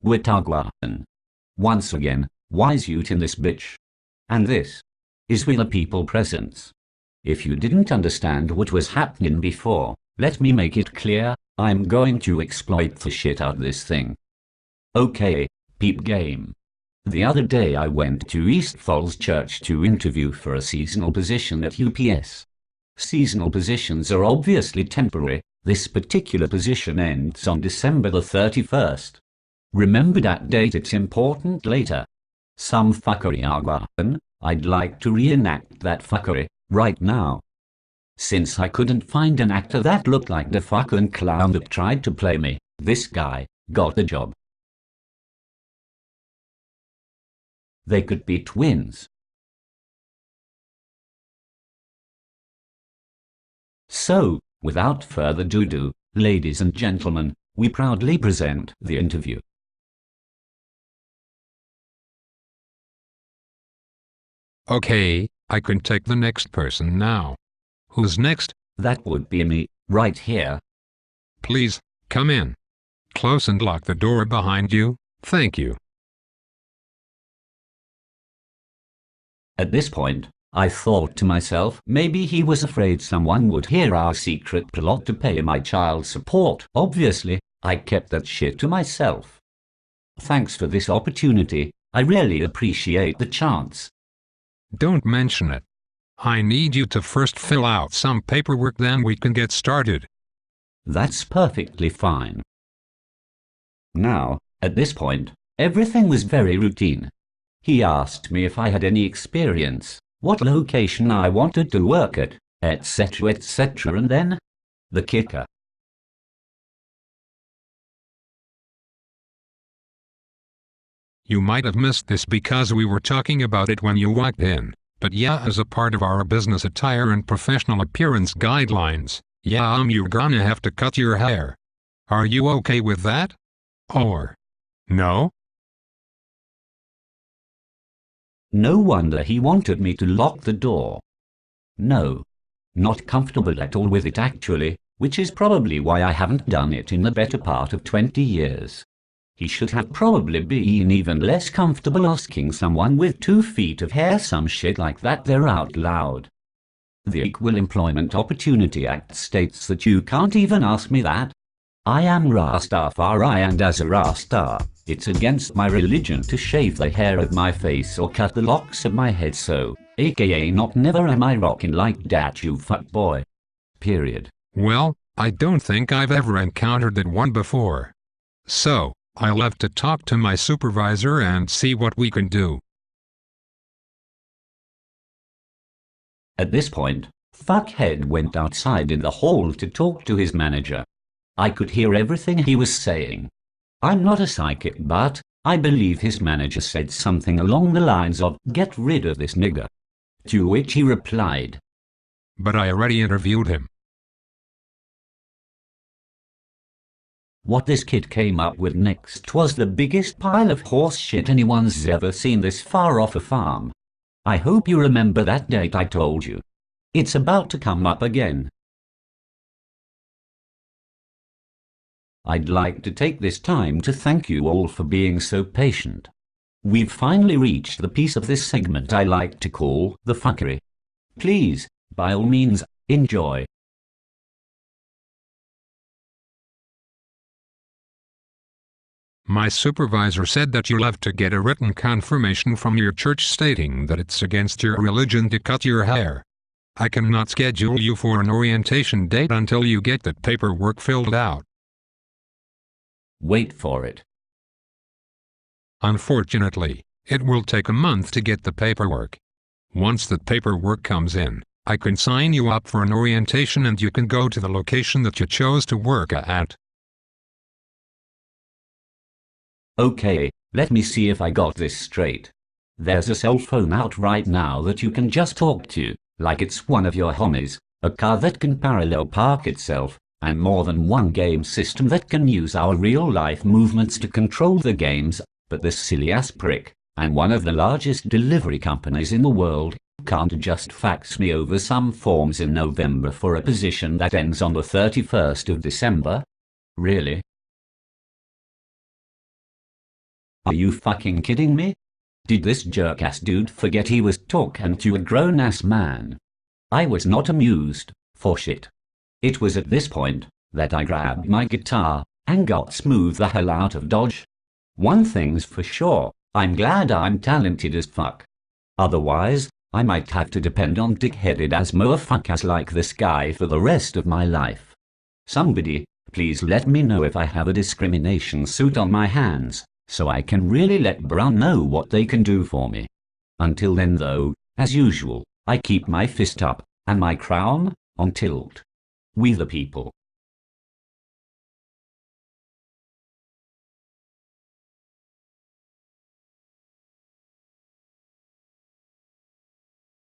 WeTagwan. Once again, wise youth in this bitch. And this is We the People Presents. If you didn't understand what was happening before, let me make it clear, I'm going to exploit the shit out of this thing. Okay, peep game. The other day I went to East Falls Church to interview for a seasonal position at UPS. Seasonal positions are obviously temporary. This particular position ends on December the 31st. Remember that date, it's important later. Some fuckery agwan, I'd like to reenact that fuckery, right now. Since I couldn't find an actor that looked like the fucking clown that tried to play me, this guy got the job. They could be twins. So, without further ado, ladies and gentlemen, we proudly present the interview. Okay, I can take the next person now. Who's next? That would be me, right here. Please, come in. Close and lock the door behind you, thank you. At this point, I thought to myself, maybe he was afraid someone would hear our secret plot to pay my child support. Obviously, I kept that shit to myself. Thanks for this opportunity, I really appreciate the chance. Don't mention it. I need you to first fill out some paperwork, then we can get started. That's perfectly fine. Now, at this point, everything was very routine. He asked me if I had any experience, what location I wanted to work at, etc., and then the kicker. You might have missed this because we were talking about it when you walked in, but yeah, as a part of our business attire and professional appearance guidelines, you're gonna have to cut your hair. Are you okay with that? Or no? No wonder he wanted me to lock the door. No, not comfortable at all with it actually, which is probably why I haven't done it in the better part of 20 years. He should have probably been even less comfortable asking someone with 2 feet of hair some shit like that there out loud. The Equal Employment Opportunity Act states that you can't even ask me that. I am Rastafari, and as a Rasta, it's against my religion to shave the hair of my face or cut the locks of my head, so, aka not never am I rocking like that, you fuckboy. Period. Well, I don't think I've ever encountered that one before. So, I'll have to talk to my supervisor and see what we can do. At this point, Fuckhead went outside in the hall to talk to his manager. I could hear everything he was saying. I'm not a psychic, but I believe his manager said something along the lines of, "Get rid of this nigger." To which he replied, "But I already interviewed him." What this kid came up with next was the biggest pile of horse shit anyone's ever seen this far off a farm. I hope you remember that date I told you. It's about to come up again. I'd like to take this time to thank you all for being so patient. We've finally reached the piece of this segment I like to call the fuckery. Please, by all means, enjoy. My supervisor said that you'll have to get a written confirmation from your church stating that it's against your religion to cut your hair. I cannot schedule you for an orientation date until you get that paperwork filled out. Wait for it. Unfortunately, it will take a month to get the paperwork. Once the paperwork comes in, I can sign you up for an orientation and you can go to the location that you chose to work at. Okay, let me see if I got this straight. There's a cell phone out right now that you can just talk to, like it's one of your homies, a car that can parallel park itself, and more than one game system that can use our real-life movements to control the games, but this silly-ass prick, and one of the largest delivery companies in the world, can't just fax me over some forms in November for a position that ends on the 31st of December? Really? Are you fucking kidding me? Did this jerk-ass dude forget he was talking to a grown-ass man? I was not amused, for shit. It was at this point that I grabbed my guitar and got smooth the hell out of Dodge. One thing's for sure, I'm glad I'm talented as fuck. Otherwise, I might have to depend on dick-headed ass motherfuckers like this guy for the rest of my life. Somebody, please let me know if I have a discrimination suit on my hands, so I can really let Brown know what they can do for me. Until then though, as usual, I keep my fist up, and my crown on tilt. We the people.